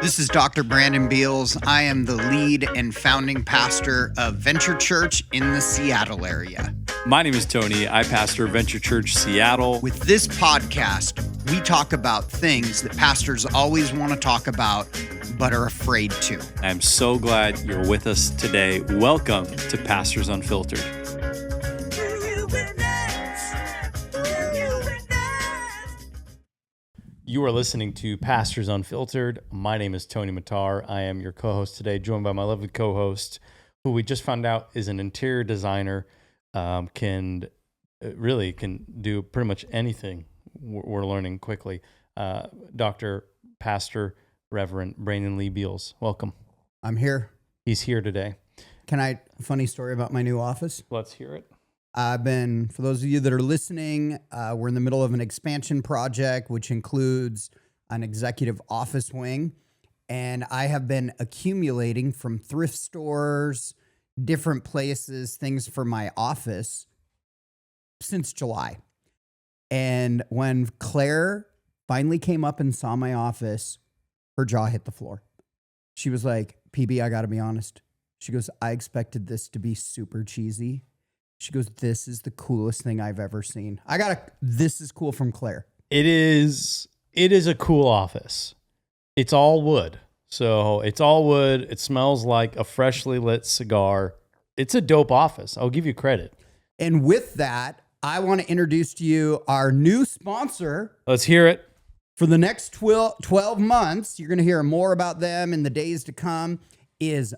This is Dr. Brandon Beals. I am the lead and founding pastor of Venture Church in the Seattle area. My name is Tony. I pastor Venture Church Seattle. With this podcast, we talk about things that pastors always want to talk about but are afraid to. I'm so glad you're with us today. Welcome to Pastors Unfiltered. You are listening to Pastors Unfiltered. My name is Tony Matar. I am your co-host today, joined by my lovely co-host, who we just found out is an interior designer, can do pretty much anything. We're learning quickly. Dr. Pastor Reverend Brandon Lee Beals, welcome. I'm here. He's here today. Funny story about my new office? Let's hear it. For those of you that are listening, we're in the middle of an expansion project, which includes an executive office wing. And I have been accumulating from thrift stores, different places, things for my office since July. And when Claire finally came up and saw my office, her jaw hit the floor. She was like, PB, I got to be honest. She goes, I expected this to be super cheesy. She goes, this is the coolest thing I've ever seen. This is cool from Claire. It is a cool office. It's all wood. So it's all wood. It smells like a freshly lit cigar. It's a dope office. I'll give you credit. And with that, I want to introduce to you our new sponsor. Let's hear it. For the next 12 months, you're going to hear more about them in the days to come, is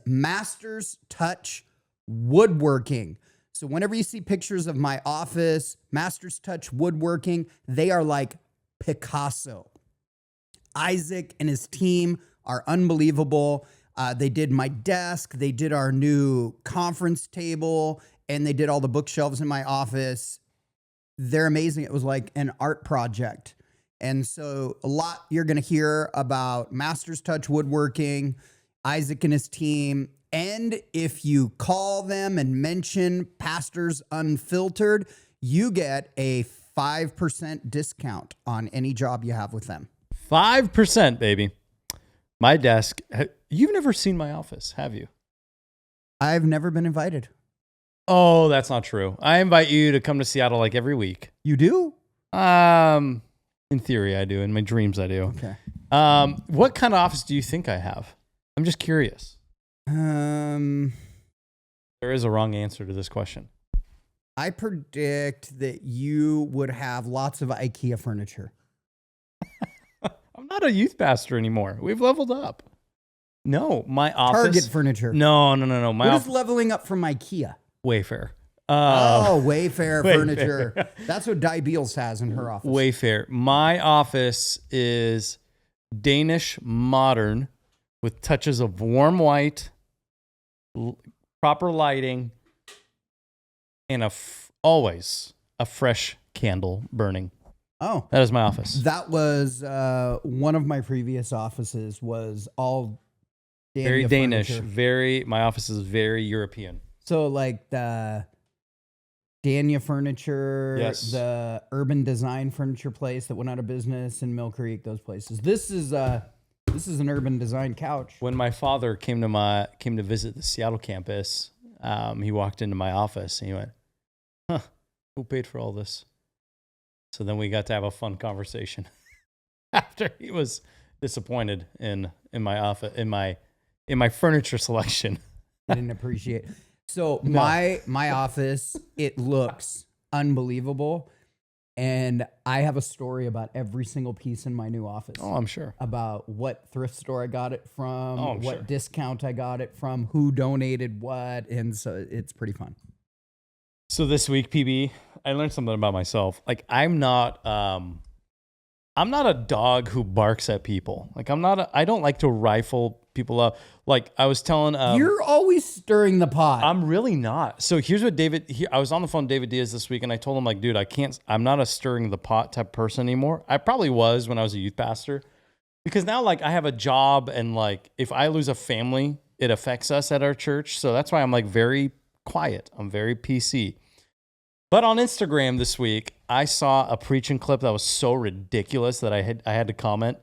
Touch Woodworking. So whenever you see pictures of my office, Touch Woodworking, they are like Picasso. Isaac and his team are unbelievable. They did my desk, they did our new conference table, and they did all the bookshelves in my office. They're amazing. It was like an art project. And so a lot you're going to hear about Touch Woodworking, Isaac and his team. And if you call them and mention Pastors Unfiltered, you get a 5% discount on any job you have with them. 5%, baby. My desk. You've never seen my office, have you? I've never been invited. Oh, that's not true. I invite you to come to Seattle like every week. You do? In theory, I do. In my dreams, I do. Okay. What kind of office do you think I have? I'm just curious. There is a wrong answer to this question. I predict that you would have lots of IKEA furniture. I'm not a youth pastor anymore. We've leveled up. No, my office. Target furniture. No. What is leveling up from IKEA? Wayfair. Wayfair furniture. That's what Di Beals has in her office. Wayfair. My office is Danish modern with touches of warm white, proper lighting, and always a fresh candle burning. Oh, that is my office. That was one of my previous offices. Was all very Danish. My office is very European. So like the Dania Furniture, yes. The Urban Design Furniture place that went out of business in Mill Creek. Those places. This is an Urban Design couch. When my father came to visit the Seattle campus, he walked into my office and he went, "Huh, who paid for all this?" So then we got to have a fun conversation after he was disappointed in my office in my furniture selection. I didn't appreciate it. So my office, it looks unbelievable. And I have a story about every single piece in my new office. Oh, I'm sure. About what thrift store I got it from, what discount I got it from, who donated what. And so it's pretty fun. So this week, PB, I learned something about myself. Like I'm not a dog who barks at people. Like I don't like to rifle people up. Like I was telling, you're always stirring the pot. I'm really not. So here's what I was on the phone with David Diaz this week and I told him like, dude, I'm not a stirring the pot type person anymore. I probably was when I was a youth pastor because now like I have a job and like, if I lose a family, it affects us at our church. So that's why I'm like very quiet. I'm very PC. But on Instagram this week, I saw a preaching clip that was so ridiculous that I had to comment.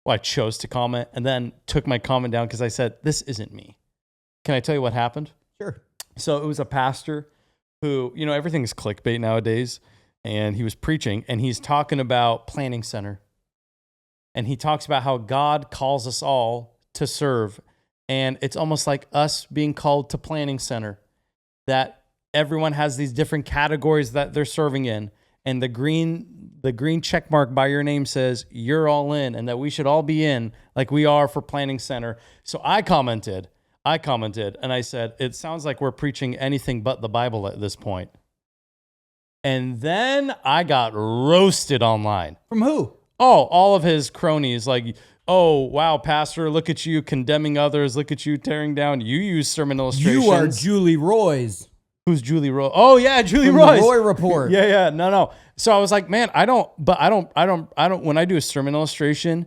Well, I chose to comment and then took my comment down because I said, this isn't me. Can I tell you what happened? Sure. So it was a pastor who, everything's clickbait nowadays. And he was preaching and he's talking about planning center. And he talks about how God calls us all to serve. And it's almost like us being called to planning center, that everyone has these different categories that they're serving in. And the green check mark by your name says you're all in, and that we should all be in like we are for planning center. So I commented and I said, it sounds like we're preaching anything but the Bible at this point. And then I got roasted online. From who? Oh, all of his cronies, like, oh, wow, pastor, look at you condemning others. Look at you tearing down. You use sermon illustrations. You are Julie Roy's. Who's Julie Roy? Oh, yeah, Julie From Roy's. the Roy Report. Yeah. No. So I was like, man, I don't, when I do a sermon illustration,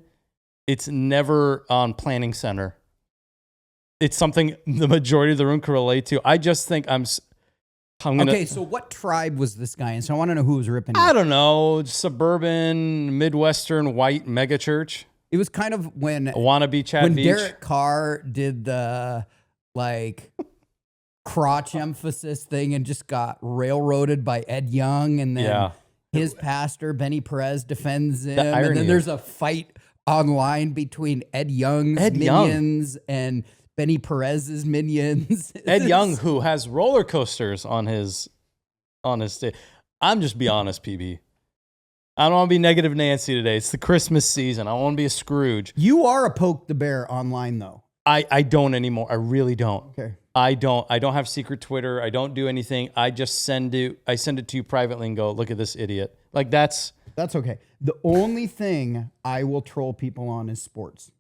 it's never on planning center. It's something the majority of the room can relate to. I just think I'm gonna. Okay, so what tribe was this guy in? So I want to know who was ripping you. I don't know, suburban, Midwestern, white megachurch. It was kind of when Wannabe Chad when Beach. Derek Carr did the crotch emphasis thing and just got railroaded by Ed Young, and then his pastor Benny Perez defends him, and then there's a fight online between Ed Young's minions and Benny Perez's minions. Ed Young, who has roller coasters on his stage. I'm just be honest, PB. I don't want to be negative Nancy today. It's the Christmas season. I don't want to be a Scrooge. You are a poke the bear online, though. I don't anymore. I really don't. Okay. I don't have secret Twitter. I don't do anything. I just send it to you privately and go, look at this idiot. Like that's okay. The only thing I will troll people on is sports.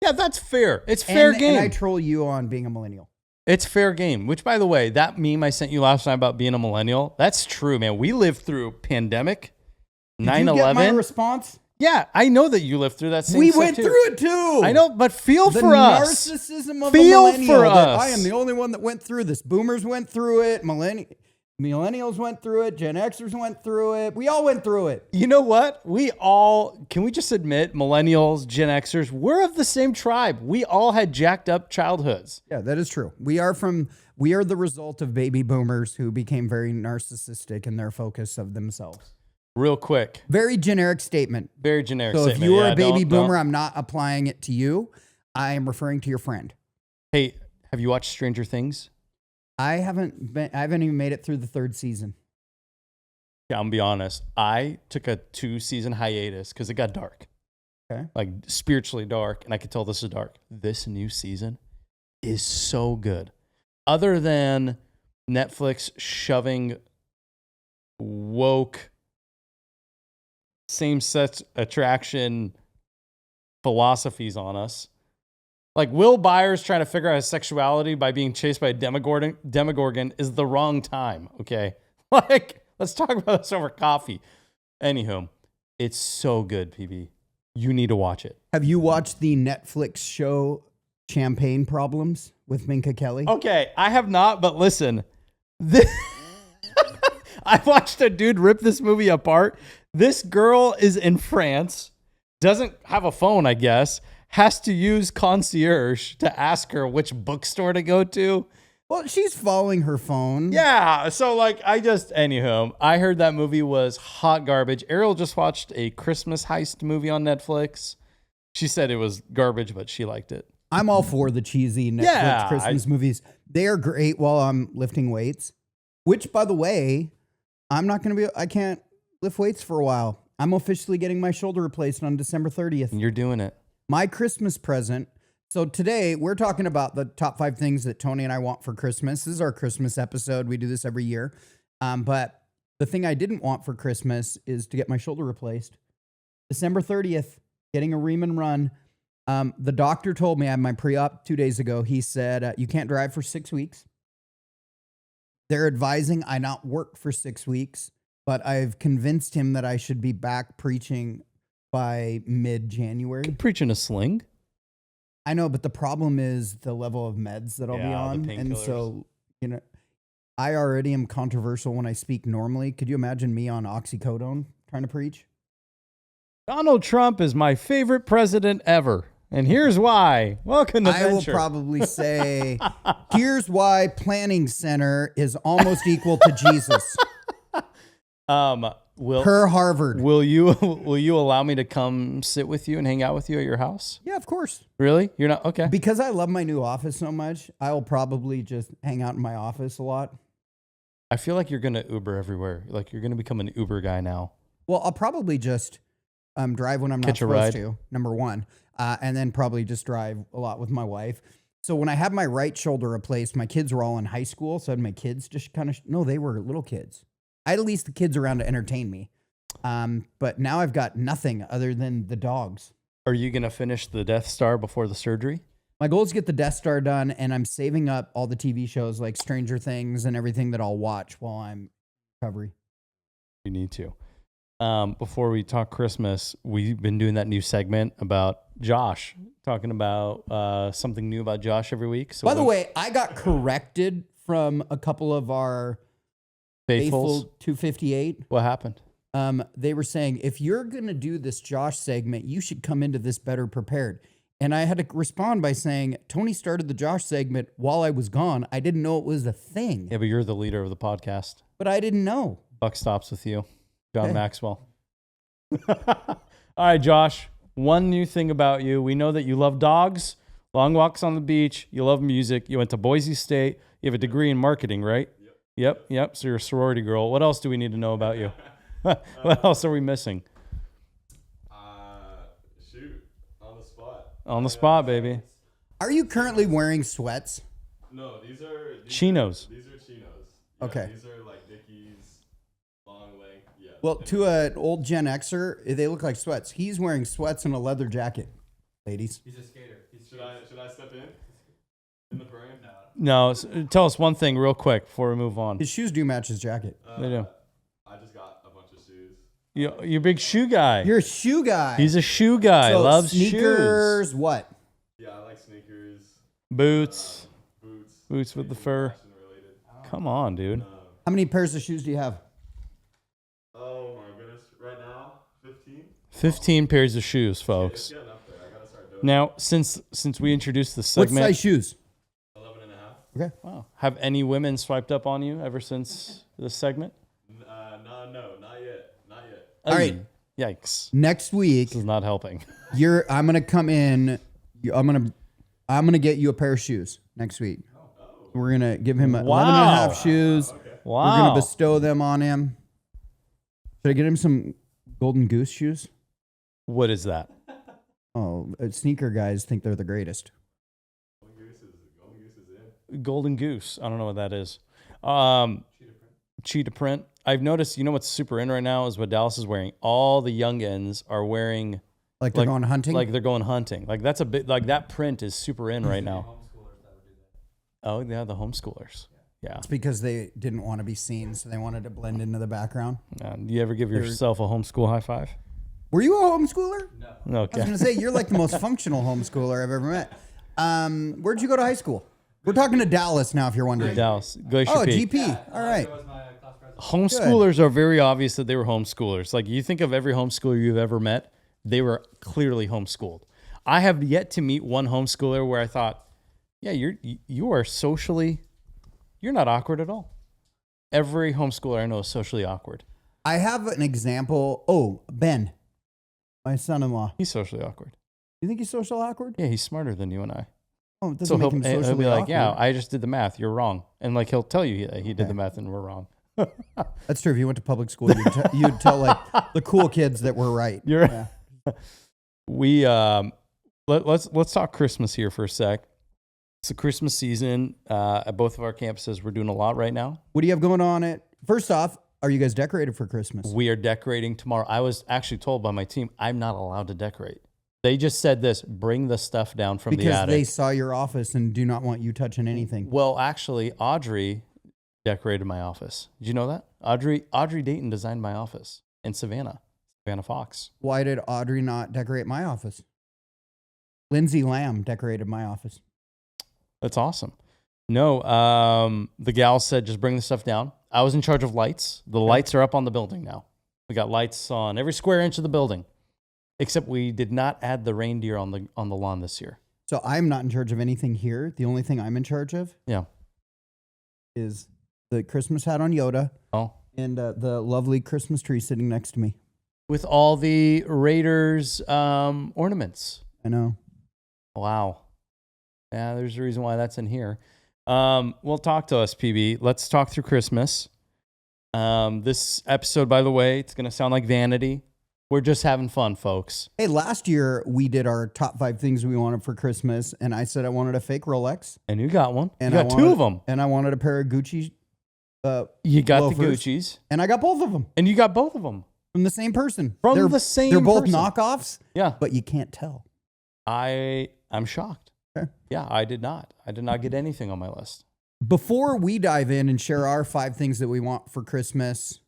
Yeah, that's fair. It's fair game. And I troll you on being a millennial. It's fair game, which, by the way, that meme I sent you last night about being a millennial, that's true, man. We lived through pandemic, 9/11. Did you get my response? Yeah, I know that you lived through that same We stuff went too. through it too. I know, but feel the for us. The narcissism of feel a millennial. For us. I am the only one that went through this. Boomers went through it. Millennials went through it. Gen Xers went through it. We all went through it. You know what? Can we just admit, millennials, Gen Xers, we're of the same tribe. We all had jacked up childhoods. Yeah, that is true. We are the result of baby boomers who became very narcissistic in their focus of themselves. Real quick. Very generic statement. Very generic statement. So if you are a baby boomer, I'm not applying it to you. I am referring to your friend. Hey, have you watched Stranger Things? I haven't even made it through the 3rd season. Yeah, I'm gonna be honest. I took a 2-season hiatus because it got dark. Okay. Like spiritually dark, and I could tell this is dark. This new season is so good. Other than Netflix shoving woke same-sex attraction philosophies on us. Like Will Byers trying to figure out his sexuality by being chased by a Demogorgon is the wrong time, okay? Like, let's talk about this over coffee. Anywho, it's so good, PB. You need to watch it. Have you watched the Netflix show Champagne Problems with Minka Kelly? Okay, I have not, but listen. I watched a dude rip this movie apart. This girl is in France, doesn't have a phone, I guess, has to use concierge to ask her which bookstore to go to. Well, she's following her phone. Yeah, so anywho, I heard that movie was hot garbage. Ariel just watched a Christmas heist movie on Netflix. She said it was garbage, but she liked it. I'm all for the cheesy Netflix Christmas movies. They are great while I'm lifting weights, which, by the way, I can't lift weights for a while. I'm officially getting my shoulder replaced on December 30th. And you're doing it. My Christmas present. So today we're talking about the top 5 things that Tony and I want for Christmas. This is our Christmas episode. We do this every year. But the thing I didn't want for Christmas is to get my shoulder replaced. December 30th, getting a ream and run. The doctor told me, I had my pre-op 2 days ago. He said, you can't drive for 6 weeks. They're advising I not work for 6 weeks, but I've convinced him that I should be back preaching by mid-January. Preach in a sling? I know, but the problem is the level of meds that I'll be on. And so, I already am controversial when I speak normally. Could you imagine me on oxycodone trying to preach? Donald Trump is my favorite president ever. And here's why. Welcome to I will Venture. probably say, here's why Planning Center is almost equal to Jesus. Per Harvard. Will you allow me to come sit with you and hang out with you at your house? Yeah, of course. Really? You're not okay? Because I love my new office so much, I will probably just hang out in my office a lot. I feel like you're gonna Uber everywhere. Like you're gonna become an Uber guy now. Well, I'll probably just drive when I'm not supposed to, number one. And then probably just drive a lot with my wife. So when I had my right shoulder replaced, my kids were all in high school. So I had my kids just kind of, no, they were little kids. I had at least the kids around to entertain me. But now I've got nothing other than the dogs. Are you going to finish the Death Star before the surgery? My goal is to get the Death Star done, and I'm saving up all the TV shows like Stranger Things and everything that I'll watch while I'm in recovery. You need to. Before we talk Christmas, we've been doing that new segment about Josh, talking about something new about Josh every week. So by the way, I got corrected from a couple of our faithful 258. What happened? They were saying, if you're going to do this Josh segment, you should come into this better prepared. And I had to respond by saying, Tony started the Josh segment while I was gone. I didn't know it was a thing. Yeah, but you're the leader of the podcast. But I didn't know. Buck stops with you. John Okay. Maxwell. All right, Josh. One new thing about you. We know that you love dogs, long walks on the beach. You love music. You went to Boise State. You have a degree in marketing, right? Yep. So you're a sorority girl. What else do we need to know about you? What else are we missing? Shoot. On the spot. On the spot, baby. Are you currently wearing sweats? No, these are... Chinos. These are chinos. Yeah, Okay. These are like Dickies, long length. Yeah. Well, to an old Gen Xer, they look like sweats. He's wearing sweats and a leather jacket, ladies. He's a skater. Should I step in the frame? No, tell us one thing real quick before we move on. His shoes do match his jacket. They do. I just got a bunch of shoes. You're a big shoe guy. You're a shoe guy. He's a shoe guy. So Loves sneakers, shoes. what? Yeah, I like sneakers, Boots. boots With the fur. fashion related. Come on, dude. How many pairs of shoes do you have? Oh my goodness! Right now, 15. 15 pairs of shoes, It's folks. getting up there. I gotta start doing. Now, since we introduced the What segment, size shoes? 11 and a half. Okay. wow, have any women swiped up on you ever since this segment? No, not yet. Not yet. All right. Yikes. Next week, This is not helping. I'm gonna come in. I'm gonna get you a pair of shoes next week. We're gonna give him 11 and a half shoes. We're Wow. gonna bestow them on him. Should I get him some Golden Goose shoes? What is that? Oh, sneaker guys think they're the greatest. Golden Goose is in. Golden Goose. I don't know what that is. Cheetah print. I've noticed, you know what's super in right now is what Dallas is wearing. All the youngins are wearing Like they're going hunting? like they're going hunting. Like that's a bit like that print is super in right now. Homeschoolers that would do that. Oh, yeah, the homeschoolers. Yeah. It's because they didn't want to be seen, so they wanted to blend into the background. Do you ever give yourself a homeschool high five? Were you a homeschooler? No. I was Okay. going to say, you're like the most functional homeschooler I've ever met. Where'd you go to high school? We're talking to Dallas now, if you're wondering. Dallas. Glacier Oh, Peak. GP. All right. That was my class president. Homeschoolers are very obvious that they were homeschoolers. Like you think of every homeschooler you've ever met, they were clearly homeschooled. I have yet to meet one homeschooler where I thought, yeah, you are socially, you're not awkward at all. Every homeschooler I know is socially awkward. I have an example. Oh, Ben, my son-in-law. He's socially awkward. You think he's social awkward? Yeah, he's smarter than you and I. Oh, it doesn't So make him socially he'll be like, awkward. yeah, I just did the math. You're wrong. And like he'll tell you he did the math and we're wrong. That's true. If you went to public school, you'd tell like the cool kids that were right. You're Yeah. We let's talk Christmas here for a sec. It's the Christmas season at both of our campuses. We're doing a lot right now. What do you have going on First off, are you guys decorated for Christmas? We are decorating tomorrow. I was actually told by my team I'm not allowed to decorate. They just said this: bring the stuff down from the Because attic. they saw your office and do not want you touching anything. Well, actually, Audrey decorated my office. Did you know that? Audrey Dayton designed my office in Savannah Fox. Why did Audrey not decorate my office? Lindsay Lamb decorated my office. That's awesome. No, the gal said just bring the stuff down. I was in charge of lights. The lights are up on the building now. We got lights on every square inch of the building. except we did not add the reindeer on the lawn this year. So I'm not in charge of anything here. The only thing I'm in charge of Yeah. is the Christmas hat on Yoda Oh. and the lovely Christmas tree sitting next to me. With all the Raiders ornaments. I know. Wow. Yeah, there's a reason why that's in here. Well, talk to us, PB. Let's talk through Christmas. This episode, by the way, it's going to sound like vanity. We're just having fun, folks. Hey, last year we did our top 5 things we wanted for Christmas, and I said I wanted a fake Rolex. And you got one. And You I got wanted, 2 of them. And I wanted a pair of Gucci You got loafers, the Gucci's. and I got both of them And you got both of them. from the same person. From the same They're both person. knockoffs, Yeah. but you can't tell. I'm shocked. Okay. Yeah, I did not get anything on my list. Before we dive in and share our 5 things that we want for Christmas.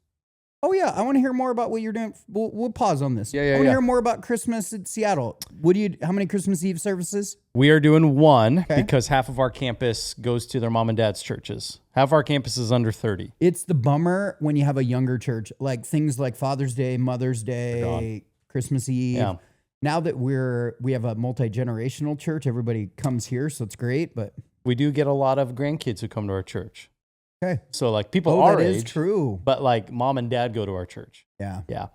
Oh yeah, I want to hear more about what you're doing. We'll pause on this. Yeah, I want to hear more about Christmas in Seattle. How many Christmas Eve services? We are doing one Okay. because half of our campus goes to their mom and dad's churches. Half our campus is under 30. It's the bummer when you have a younger church, like things like Father's Day, Mother's They're gone. Day, Christmas Eve. Yeah. Now that we have a multi-generational church, everybody comes here, so it's great. But We do get a lot of grandkids who come to our church. okay, So like people our that age, is true. but like mom and dad go to our church. Yeah. Yeah.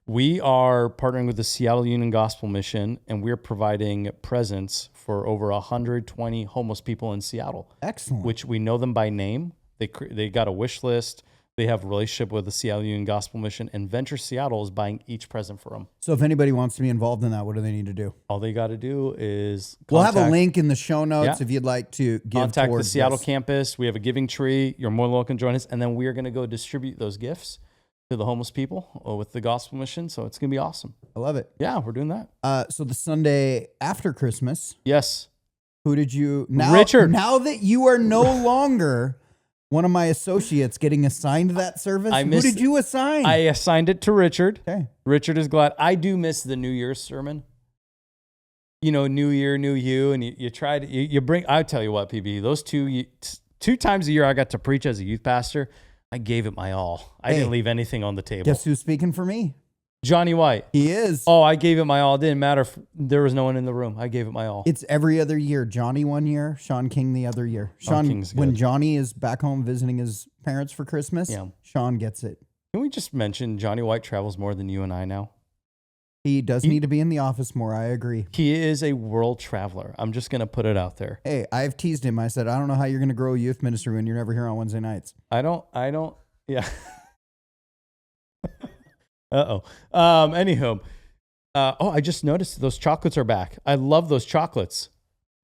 We are partnering with the Seattle Union Gospel Mission, and we're providing presents for over 120 homeless people in Seattle, Excellent. which we know them by name. They got a wish list. They have a relationship with the Seattle Union Gospel Mission, and Venture Seattle is buying each present for them. So if anybody wants to be involved in that, what do they need to do? All they got to do is We'll have a link in the show notes Yeah. if you'd like to give contact the towards Seattle this. campus. We have a giving tree. You're more than welcome to join us. And then we are going to go distribute those gifts to the homeless people with the gospel mission. So it's going to be awesome. I love it. Yeah, we're doing that. So the Sunday after Christmas, Yes. who did you Richard. Now that you are no longer one of my associates getting assigned that service, who did you assign? I assigned it to Richard. Okay. Richard is glad. I do miss the New Year's sermon. You know, New Year, New You, and you try to, you bring, I tell you what, PB, those two times a year I got to preach as a youth pastor, I gave it my all. I didn't leave anything on the table. Guess who's speaking for me? Johnny White. He is. Oh, I gave it my all. It didn't matter if there was no one in the room. I gave it my all. It's every other year. Johnny one year, Sean King the other year. King's When good. Johnny is back home visiting his parents for Christmas, Yeah. Sean gets it. Can we just mention Johnny White travels more than you and I now? He does need to be in the office more. I agree. He is a world traveler. I'm just going to put it out there. Hey, I've teased him. I said, I don't know how you're going to grow a youth ministry when you're never here on Wednesday nights. I don't, yeah. Uh-oh. Anywho. I just noticed those chocolates are back. I love those chocolates.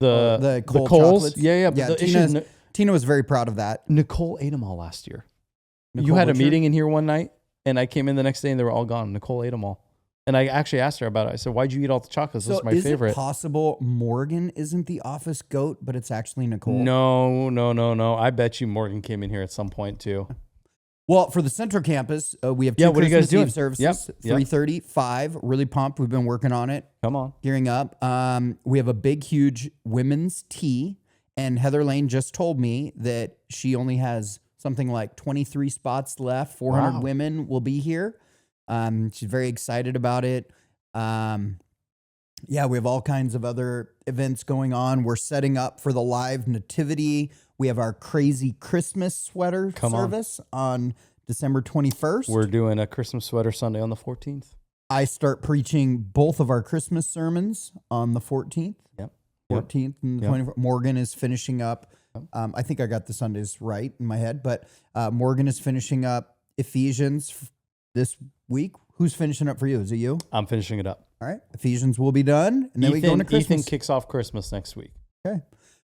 The Cole Coles. chocolates? Yeah. But the issue is Tina was very proud of that. Nicole ate them all last year. Nicole You had a Butcher? meeting in here one night, and I came in the next day, and they were all gone. Nicole ate them all. And I actually asked her about it. I said, why'd you eat all the chocolates? Those So are my is favorite. it possible Morgan isn't the office goat, but it's actually Nicole? No. I bet you Morgan came in here at some point, too. Well, for the Central Campus, we have two Yeah, what are you guys Christmas doing? Eve services. Yep. 3:30, 5. Really pumped. We've been working on it, Come on. gearing up. We have a big, huge women's tea, and Heather Lane just told me that she only has something like 23 spots left. 400 Wow. women will be here. She's very excited about it. Yeah, we have all kinds of other events going on. We're setting up for the live nativity. We have our crazy Christmas sweater service on December 21st. We're doing a Christmas sweater Sunday on the 14th. I start preaching both of our Christmas sermons on the 14th. Yep. 14th and the 24th. Morgan is finishing up. I think I got the Sundays right in my head, but Morgan is finishing up Ephesians this week. Who's finishing up for you? Is it you? I'm finishing it up. All right. Ephesians will be done. And then we go into Christmas. Ethan kicks off Christmas next week. Okay.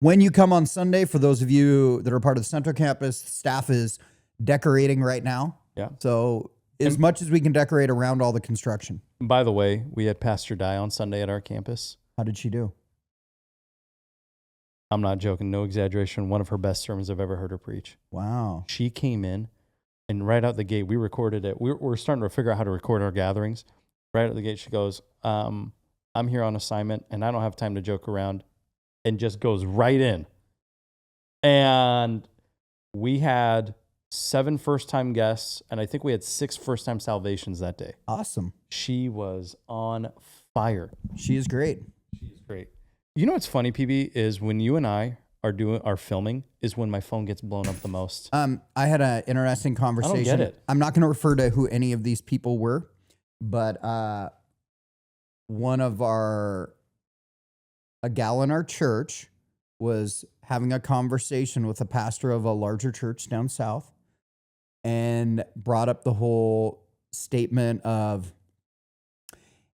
When you come on Sunday, for those of you that are part of the Central Campus, staff is decorating right now. Yeah. So as much as we can decorate around all the construction. By the way, we had Pastor Di on Sunday at our campus. How did she do? I'm not joking. No exaggeration. One of her best sermons I've ever heard her preach. Wow. She came in, and right out the gate, we recorded it. We're starting to figure out how to record our gatherings. Right out the gate, she goes, I'm here on assignment, and I don't have time to joke around, and just goes right in. And we had 7 first-time guests, and I think we had 6 first-time salvations that day. Awesome. She was on fire. She is great. She's great. You know what's funny, PB, is when you and I are filming is when my phone gets blown up the most. I had an interesting conversation. I don't get it. I'm not going to refer to who any of these people were, but a gal in our church was having a conversation with a pastor of a larger church down south and brought up the whole statement of,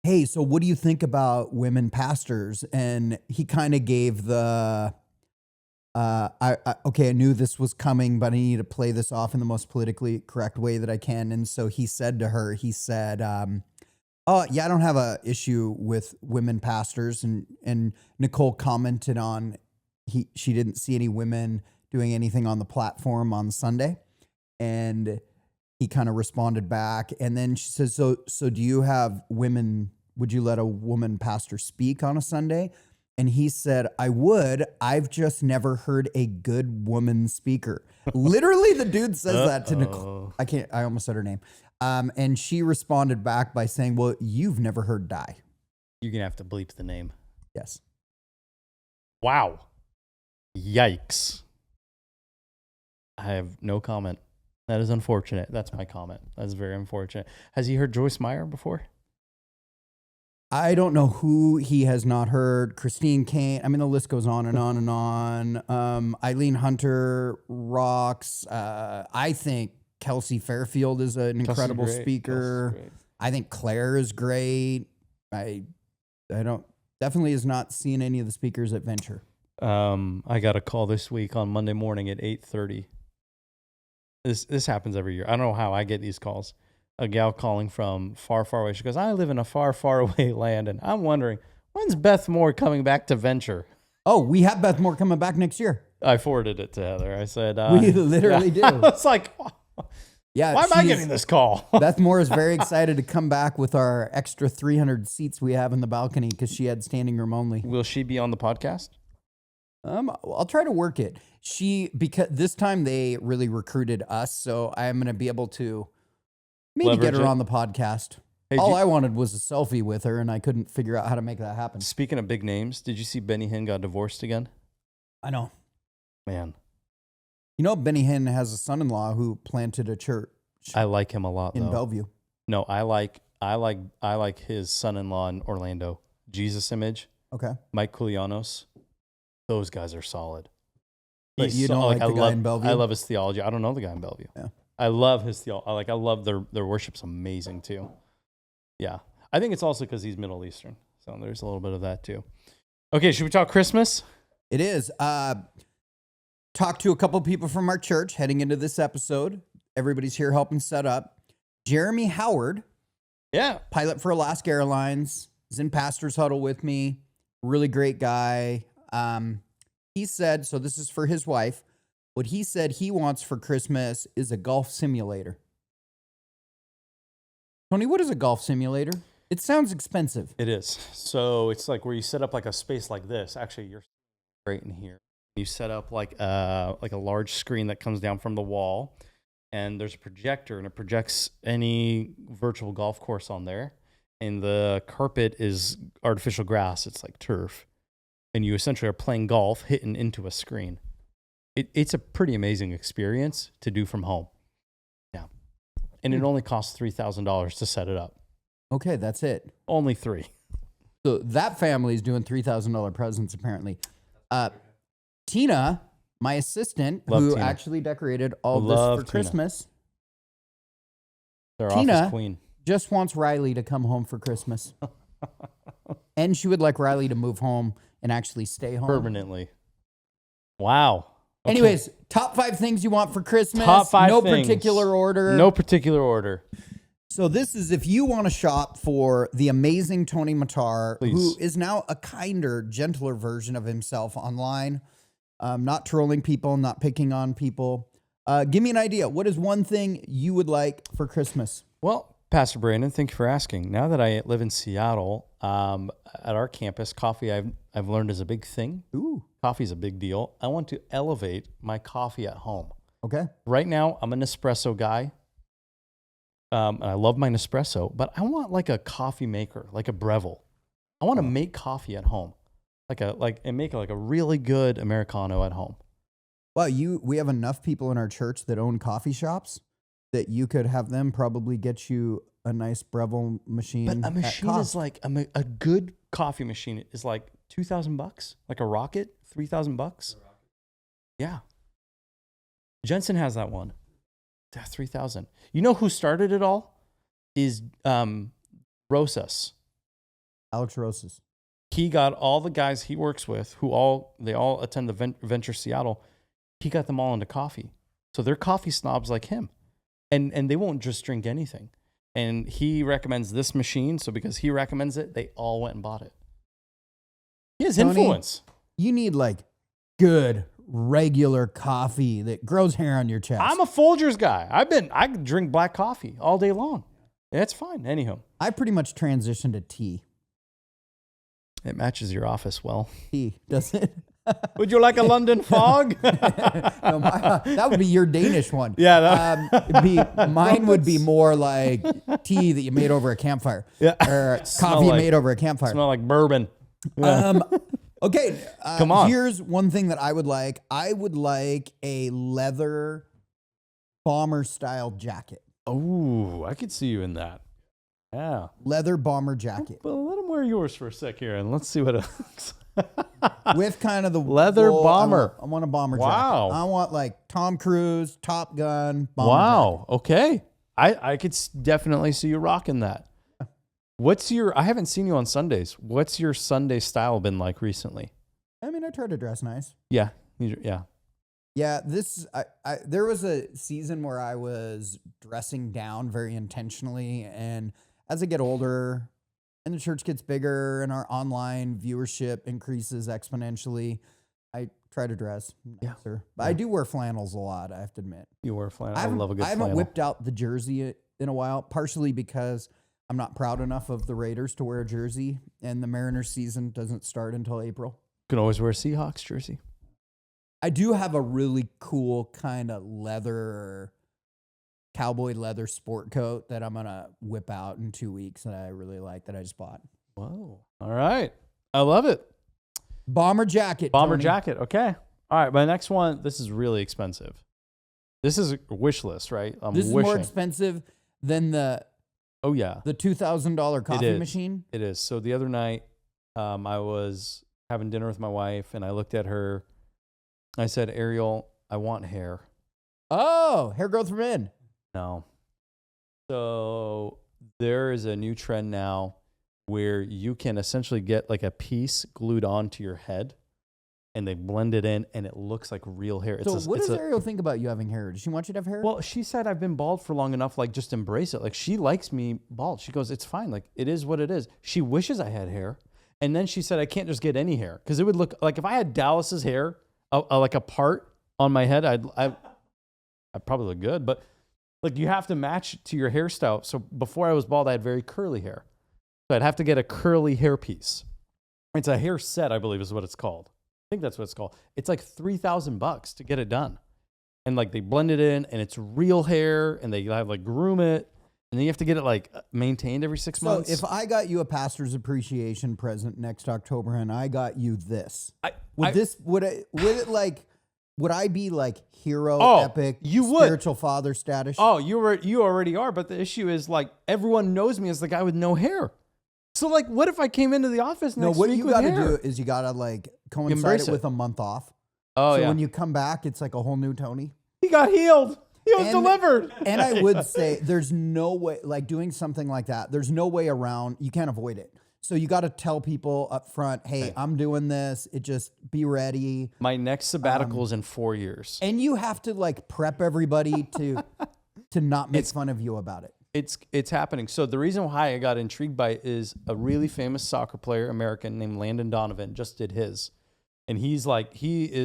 hey, so what do you think about women pastors? And he kind of gave the, I knew this was coming, but I need to play this off in the most politically correct way that I can. And so he said to her, oh yeah, I don't have a issue with women pastors. And Nicole commented on, she didn't see any women doing anything on the platform on Sunday. And he kind of responded back. And then she says, so do you have women, would you let a woman pastor speak on a Sunday? And he said, I would. I've just never heard a good woman speaker. Literally, the dude says that to Nicole. I almost said her name. And she responded back by saying, well, you've never heard Die. You're going to have to bleep the name. Yes. Wow. Yikes. I have no comment. That is unfortunate. That's my comment. That's very unfortunate. Has he heard Joyce Meyer before? I don't know who he has not heard. Christine Kane. I mean, the list goes on and on and on. Eileen Hunter rocks. I think Kelsey Fairfield is an incredible speaker. I think Claire is great. I definitely has not seen any of the speakers at Venture. I got a call this week on Monday morning at 8:30. This happens every year. I don't know how I get these calls. A gal calling from far, far away. She goes, I live in a far, far away land, and I'm wondering, when's Beth Moore coming back to Venture? Oh, we have Beth Moore coming back next year. I forwarded it to Heather. I said, we literally do. It's like, yeah, why am I getting this call? Beth Moore is very excited to come back with our extra 300 seats we have in the balcony because she had standing room only. Will she be on the podcast? I'll try to work it. Because this time they really recruited us, so I'm going to be able to maybe get her on the podcast. Hey, all I wanted was a selfie with her, and I couldn't figure out how to make that happen. Speaking of big names, did you see Benny Hinn got divorced again? I know. Man. You know, Benny Hinn has a son-in-law who planted a church. I like him a lot, in Bellevue. No, I like his son-in-law in Orlando. Jesus Image. Okay. Mike Koulianos. Those guys are solid. But you don't like the guy in Bellevue? I love his theology. I don't know the guy in Bellevue. Yeah. I love his theology. I love their worship's amazing too. Yeah. I think it's also because he's Middle Eastern. So there's a little bit of that too. Okay, should we talk Christmas? It is. Talked to a couple people from our church heading into this episode. Everybody's here helping set up. Jeremy Howard. Yeah. Pilot for Alaska Airlines. Is in Pastor's Huddle with me. Really great guy. He said, so this is for his wife. What he said he wants for Christmas is a golf simulator. Tony, what is a golf simulator? It sounds expensive. It is. So it's like where you set up like a space like this. Actually, you're right in here. You set up like a large screen that comes down from the wall, and there's a projector, and it projects any virtual golf course on there. And the carpet is artificial grass. It's like turf. And you essentially are playing golf, hitting into a screen. It's a pretty amazing experience to do from home. Yeah. And it only costs $3,000 to set it up. Okay, that's it. Only $3,000. So that family is doing $3,000 presents, apparently. Tina, my assistant, who actually decorated all this for Christmas. Their office queen. Just wants Riley to come home for Christmas. And she would like Riley to move home and actually stay home. Permanently. Wow. Okay. Anyways, top 5 things you want for Christmas. Top 5 no things. particular order. No particular order. So this is if you want to shop for the amazing Tony Matar, who is now a kinder, gentler version of himself online. Not trolling people, not picking on people. Give me an idea. What is one thing you would like for Christmas? Well, Pastor Brandon, thank you for asking. Now that I live in Seattle, at our campus, coffee I've learned is a big thing. Ooh. Coffee's a big deal. I want to elevate my coffee at home. Okay. Right now, I'm an espresso guy. And I love my Nespresso, but I want like a coffee maker, like a Breville. I want to make coffee at home, and make like a really good Americano at home. Well, we have enough people in our church that own coffee shops that you could have them probably get you a nice Breville machine. But a machine is like a good coffee machine is like $2,000, like a Rocket, $3,000. Yeah, Jensen has that one. That's $3,000. You know who started it all? Is Rosas. Alex Rosas. He got all the guys he works with, they all attend the Venture Seattle. He got them all into coffee, so they're coffee snobs like him, and they won't just drink anything. And he recommends this machine, so because he recommends it, they all went and bought it. He has Tony, influence. You need like good regular coffee that grows hair on your chest. I'm a Folgers guy. I drink black coffee all day long. That's fine. Anyhow, I pretty much transitioned to tea. it matches your office well. Tea, does it? Would you like a London fog? No, that would be your Danish one. Yeah, mine would be more like tea that you made over a campfire. Yeah. Or coffee you made over a campfire. Smell like bourbon. Yeah. Okay. Come on. Here's one thing that I would like. I would like a leather bomber style jacket. Oh, I could see you in that. Yeah. Leather bomber jacket. Well, let him wear yours for a sec here, and let's see what it looks like. With kind of the leather bomber. I want a bomber Wow. jacket. I want like Tom Cruise, Top Gun, bomber Wow. Okay. I could definitely see you rocking that. I haven't seen you on Sundays. What's your Sunday style been like recently? jacket. I mean, I try to dress nice. Yeah. Yeah. Yeah, there was a season where I was dressing down very intentionally, and as I get older and the church gets bigger and our online viewership increases exponentially, I try to dress nicer. But I do wear flannels a lot, I have to admit. You wear flannel. I love a good I haven't flannel. whipped out the jersey in a while, partially because I'm not proud enough of the Raiders to wear a jersey, and the Mariners season doesn't start until April. You can always wear a Seahawks jersey. I do have a really cool kind of cowboy leather sport coat that I'm going to whip out in 2 weeks that I really like that I just bought. Whoa. All right. I love it. Bomber jacket. Bomber Tony. jacket. Okay. All right. My next one, this is really expensive. This is a wish list, right? This is more expensive than the $2,000 coffee machine. It is. So the other night, I was having dinner with my wife, and I looked at her. I said, Ariel, I want hair. Oh, hair growth from men. No. So there is a new trend now where you can essentially get like a piece glued onto your head, and they blend it in, and it looks like real hair. So what does Ariel think about you having hair? Does she want you to have hair? Well, she said I've been bald for long enough, like just embrace it. Like she likes me bald. She goes, it's fine. Like it is what it is. She wishes I had hair. And then she said I can't just get any hair because it would look like if I had Dallas's hair, like a part on my head, I'd probably look good, but like you have to match to your hairstyle. So before I was bald, I had very curly hair. So I'd have to get a curly hairpiece. It's a hair set, I believe is what it's called. I think that's what it's called. It's like $3,000 to get it done. And like they blend it in and it's real hair and they have like groom it. And then you have to get it like maintained every 6 months. So if I got you a pastor's appreciation present next October and I got you this, would I be like hero, epic, spiritual father status? Oh, you already are. But the issue is like everyone knows me as the guy with no hair. So like, what if I came into the office next week with hair? No, what you got to do is you got to like coincide it with a month off. Oh, so when you come back, it's like a whole new Tony. He got healed. He was delivered. And I would say there's no way, like doing something like that, there's no way around. You can't avoid it. So you got to tell people up front, hey, I'm doing this. Be ready. My next sabbatical is in 4 years. And you have to like prep everybody to not make fun of you about it. It's happening. So the reason why I got intrigued by it is a really famous soccer player, American, named Landon Donovan, just did his. And he is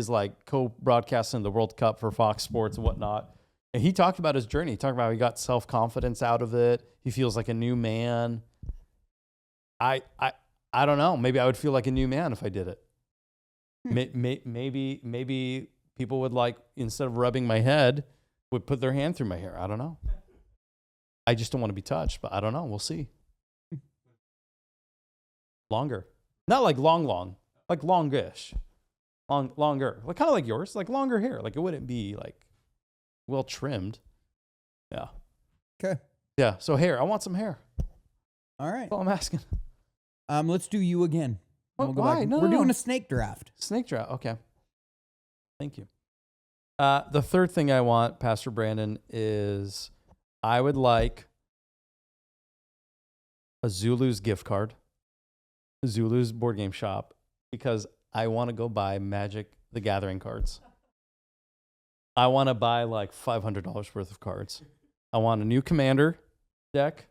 like co-broadcasting the World Cup for Fox Sports and whatnot. And he talked about his journey. He talked about how he got self-confidence out of it. He feels like a new man. I don't know. Maybe I would feel like a new man if I did it. Maybe people would like, instead of rubbing my head, would put their hand through my hair. I don't know. I just don't want to be touched, but I don't know. We'll see. Longer. Not like long, like longish. Longer. Like kind of like yours, like longer hair. Like it wouldn't be like well trimmed. Yeah. Okay. Yeah. So hair. I want some hair. All right. That's all I'm asking. Let's do you again. What? We'll go Why? back. No, We're no, doing no. a snake draft. Snake draft. Okay. Thank you. The third thing I want, Pastor Brandon, is I would like a Zulu's gift card, Zulu's board game shop, because I want to go buy Magic the Gathering cards. I want to buy like $500 worth of cards. I want a new Commander deck.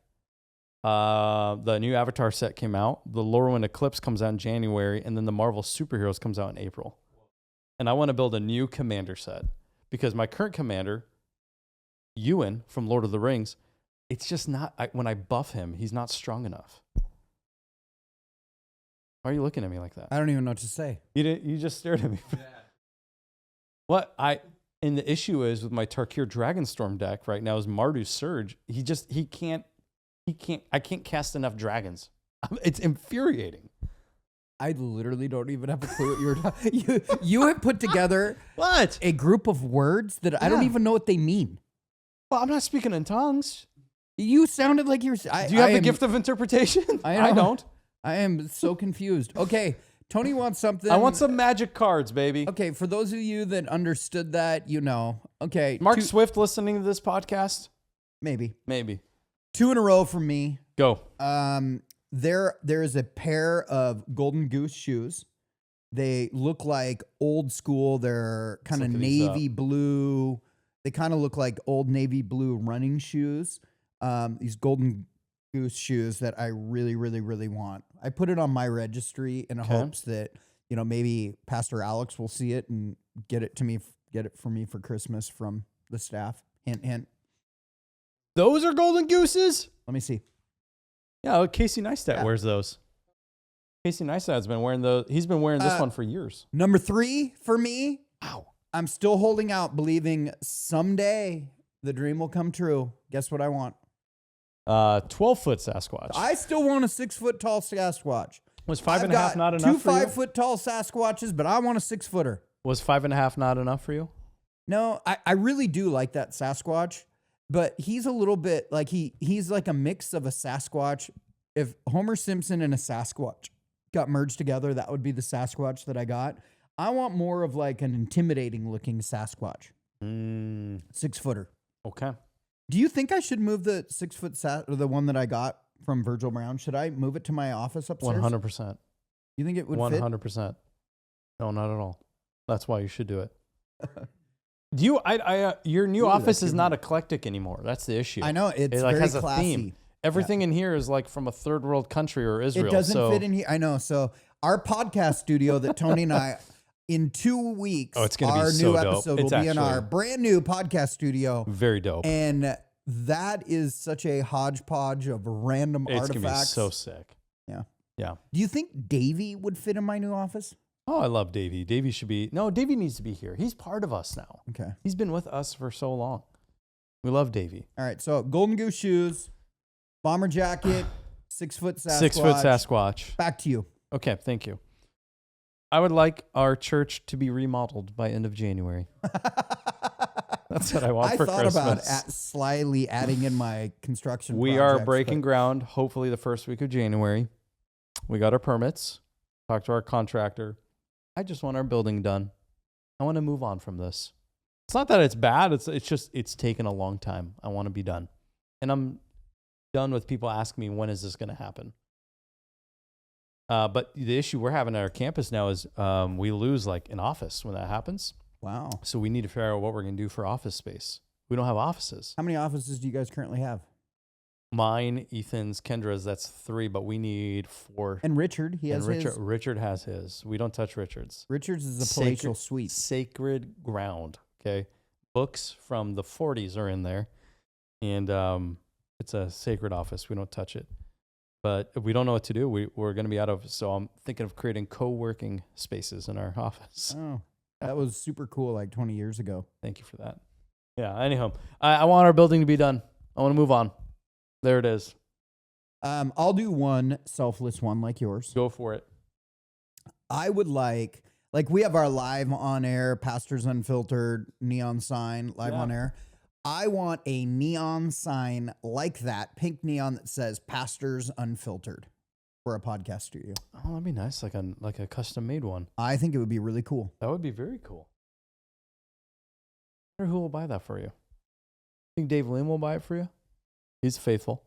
The new Avatar set came out. The Lorwyn Eclipse comes out in January, and then the Marvel Superheroes comes out in April. And I want to build a new Commander set because my current Commander, Ewan from Lord of the Rings, it's just not, when I buff him, he's not strong enough. Why are you looking at me like that? I don't even know what to say. You just stared at me. And the issue is with my Tarkir Dragonstorm deck right now is Mardu's Surge. I can't cast enough dragons. It's infuriating. I literally don't even have a clue what you're talking. You have put together What? a group of words that I don't Yeah. even know what they mean. Well, I'm not speaking in tongues. You sounded like you're. Do you have the gift of interpretation? I I don't. I am so confused. Okay, Tony wants something. I want some magic cards, baby. Okay, for those of you that understood that, you know. Okay, Mark Swift listening to this podcast? maybe Maybe. 2 in a row from me. Go. There is a pair of Golden Goose shoes. They look like old school. They're kind of look these navy blue. They kind of look like old navy blue running shoes. These Golden Goose shoes that I really, really, really want. I put it on my registry in hopes that, you know, maybe Pastor Alex will see it and get it for me for Christmas from the staff. Hint, hint. Those are Golden Gooses? Let me see. Yeah, Casey Neistat wears those. Casey Neistat's been wearing those. He's been wearing this one for years. Number 3 for me. Wow. I'm still holding out, believing someday the dream will come true. Guess what I want? 12-foot Sasquatch. I still want a 6-foot tall Sasquatch. Was 5.5 not enough for you? 2 5-foot tall Sasquatches, but I want a 6-footer. Was 5.5 not enough for you? No, I really do like that Sasquatch, but he's a little bit like he's like a mix of a Sasquatch. If Homer Simpson and a Sasquatch got merged together, that would be the Sasquatch that I got. I want more of like an intimidating looking Sasquatch. 6-footer. Okay. Do you think I should move the 6-foot or the one that I got from Virgil Brown? Should I move it to my office upstairs? 100%. You think it would fit? 100%. No, not at all. That's why you should do it. Do you? Your new office is not eclectic anymore. That's the issue. I know it's like very has classy. a theme. Everything in here is like from a third world country or Israel. It doesn't fit in here. I know. So our podcast studio that Tony and I, in 2 weeks, it's gonna our be so new dope. episode It's will be in actually our brand new podcast studio. very dope. And that is such a hodgepodge of random It's artifacts. gonna be so sick. Yeah. Yeah. Do you think Davey would fit in my new office? Oh, I love Davey. Davey should be. No, Davey needs to be here. He's part of us now. Okay. He's been with us for so long. We love Davey. All right. So Golden Goose shoes, bomber jacket, 6-foot Sasquatch. 6-foot Sasquatch. Back to you. Okay, thank you. I would like our church to be remodeled by end of January. That's what I want for Christmas. I thought about slyly adding in my construction We are projects, breaking but ground, hopefully the first week of January. We got our permits. Talked to our contractor. I just want our building done. I want to move on from this. It's not that it's bad. It's just, it's taken a long time. I want to be done. And I'm done with people asking me, when is this going to happen? But the issue we're having at our campus now is we lose like an office when that happens. Wow. So we need to figure out what we're going to do for office space. We don't have offices. How many offices do you guys currently have? Mine, Ethan's, Kendra's, that's 3, but we need 4. And Richard, he has his. Richard has his. We don't touch Richard's. Richard's is a palatial suite. Sacred ground, okay? Books from the 40s are in there, and it's a sacred office. We don't touch it. But if we don't know what to do, we're going to be out of, so I'm thinking of creating co-working spaces in our office. Oh, that was super cool like 20 years ago. Thank you for that. Yeah, anyhow, I want our building to be done. I want to move on. There it is. I'll do one selfless one like yours. Go for it. I would like we have our live on air, Pastors Unfiltered neon sign live on air. I want a neon sign like that, pink neon that says Pastors Unfiltered for a podcast studio. Oh, that'd be nice, like a custom made one. I think it would be really cool. That would be very cool. I wonder who will buy that for you. Think Dave Lim will buy it for you? He's faithful.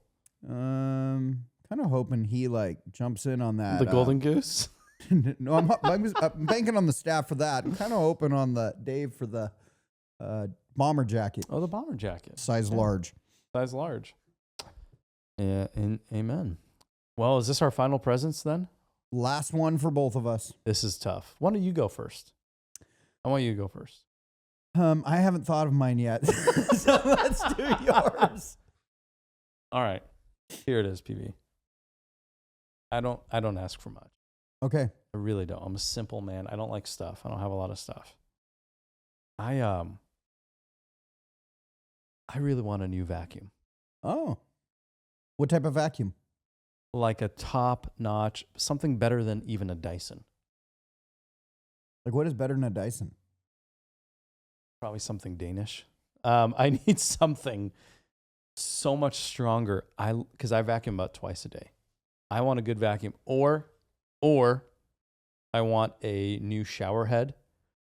Kind of hoping he like jumps in on that. The Golden Goose. No, I'm banking on the staff for that. I'm kind of hoping on the Dave for the bomber jacket. Oh, the bomber jacket. Size large. Size large. Yeah, amen. Well, is this our final presents then? Last one for both of us. This is tough. Why don't you go first? I want you to go first. I haven't thought of mine yet. So let's do yours. All right. Here it is, PB. I don't ask for much. Okay. I really don't. I'm a simple man. I don't like stuff. I don't have a lot of stuff. I really want a new vacuum. Oh. What type of vacuum? Like a top-notch, something better than even a Dyson. Like what is better than a Dyson? Probably something Danish. I need something so much stronger. Because I vacuum about twice a day. I want a good vacuum, or I want a new shower head,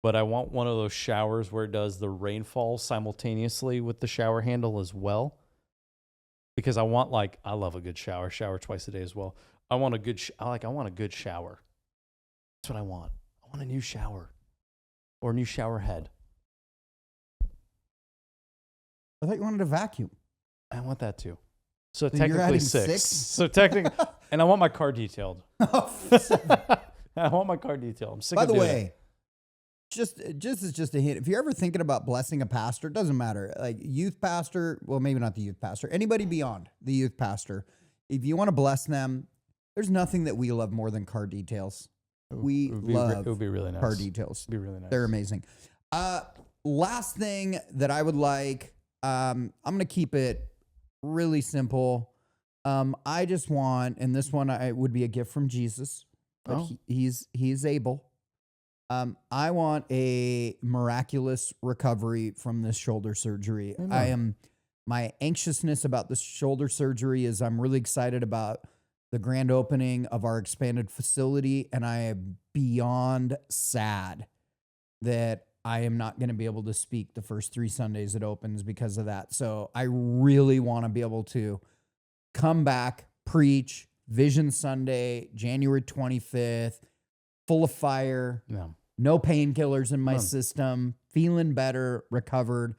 but I want one of those showers where it does the rainfall simultaneously with the shower handle as well. Because I love a good shower twice a day as well. I want a good I want a good shower. That's what I want. I want a new shower or a new shower head. I thought you wanted a vacuum. I want that too. So you're technically adding 6. six? So technically, and I want my car detailed. I want my car detailed. I'm sick By of the doing way, it. just a hint. If you're ever thinking about blessing a pastor, it doesn't matter. Like youth pastor, well, maybe not the youth pastor, anybody beyond the youth pastor. If you want to bless them, there's nothing that we love more than car details. It Love would be really nice. car details. It'd be really nice. They're amazing. Last thing that I would like, I'm going to keep it really simple. I just want, and this one would be a gift from Jesus, but he's able. I want a miraculous recovery from this shoulder surgery. Amen. My anxiousness about this shoulder surgery is I'm really excited about the grand opening of our expanded facility, and I am beyond sad that I am not going to be able to speak the first 3 Sundays it opens because of that. So I really want to be able to come back, preach, Vision Sunday, January 25th, full of fire, no painkillers in my system, feeling better, recovered.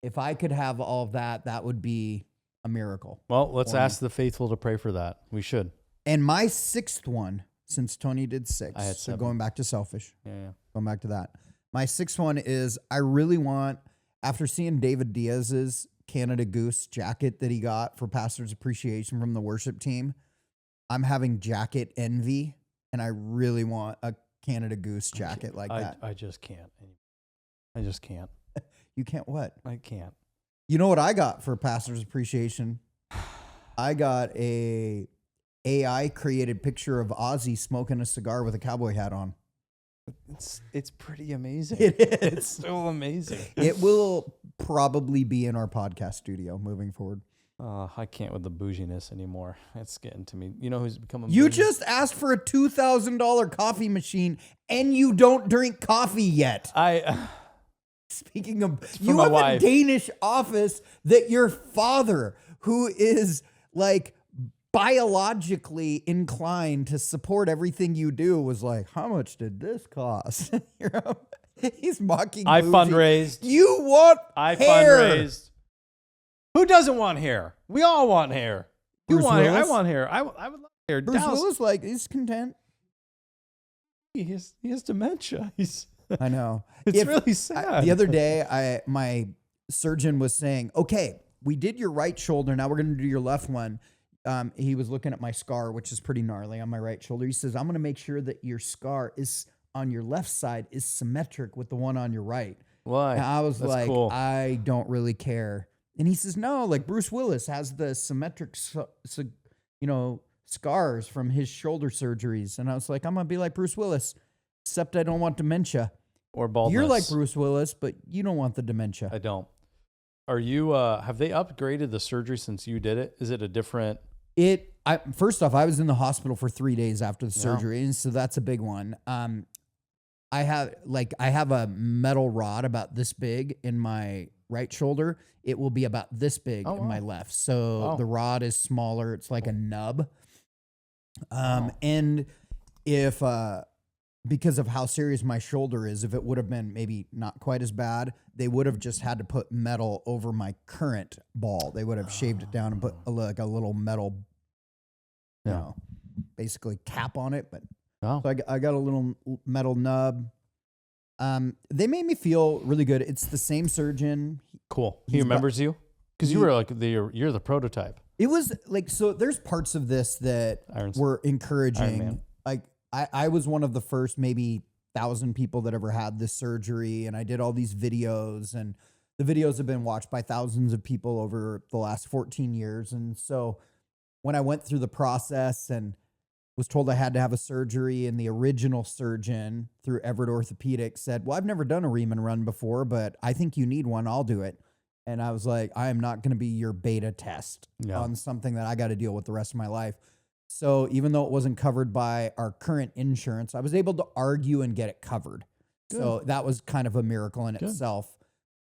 If I could have all of that, that would be a miracle. Well, let's ask the faithful to pray for that. We should. And my 6th one, since Tony did 6, I had so 7. going back to selfish, Yeah. going back to that. My 6th one is I really want, after seeing David Diaz's Canada Goose jacket that he got for Pastor's Appreciation from the worship team, I'm having jacket envy, and I really want a Canada Goose jacket like that. I just can't. I just can't. You can't what? I can't. You know what I got for Pastor's Appreciation? I got a AI created picture of Ozzy smoking a cigar with a cowboy hat on. It's pretty amazing. It is. It's so amazing. It will probably be in our podcast studio moving forward. I can't with the bouginess anymore. It's getting to me. You know who's become a You bougie? just asked for a $2,000 coffee machine and you don't drink coffee yet. Speaking of, you have a Danish office that your father, who is like biologically inclined to support everything you do, was like, how much did this cost? He's mocking I bougie. fundraised. You want I hair. fundraised. Who doesn't want hair? We all want hair. You Bruce want hair. I Willis? want hair. I would love hair. Bruce Willis, like, he's content. He has dementia. I know. It's really sad. The other day, my surgeon was saying, okay, we did your right shoulder. Now we're going to do your left one. He was looking at my scar, which is pretty gnarly on my right shoulder. He says, I'm going to make sure that your scar is on your left side is symmetric with the one on your right. Why? And I was That's like, cool. I don't really care. And he says, no, like Bruce Willis has the symmetric scars from his shoulder surgeries. And I was like, I'm going to be like Bruce Willis, except I don't want dementia. Or baldness. You're like Bruce Willis, but you don't want the dementia. I don't. Are you, have they upgraded the surgery since you did it? Is it a different? First off, I was in the hospital for 3 days after the surgery, and so that's a big one. I have a metal rod about this big in my right shoulder. It will be about this big in my left. So the rod is smaller. It's like a nub. And if because of how serious my shoulder is, if it would have been maybe not quite as bad, they would have just had to put metal over my current ball. They would have shaved it down and put a little metal, basically cap on it. But so I got a little metal nub. They made me feel really good. It's the same surgeon. Cool. He remembers you? Because you were like, you're the prototype. It was like, so there's parts of this that were encouraging. Like I was one of the first maybe 1,000 people that ever had this surgery. And I did all these videos, and the videos have been watched by thousands of people over the last 14 years. And so when I went through the process and was told I had to have a surgery, and the original surgeon through Everett Orthopedics said, well, I've never done a ream and run before, but I think you need one. I'll do it. And I was like, I am not going to be your beta test on something that I got to deal with the rest of my life. So even though it wasn't covered by our current insurance, I was able to argue and get it covered. Good. So that was kind of a miracle in itself.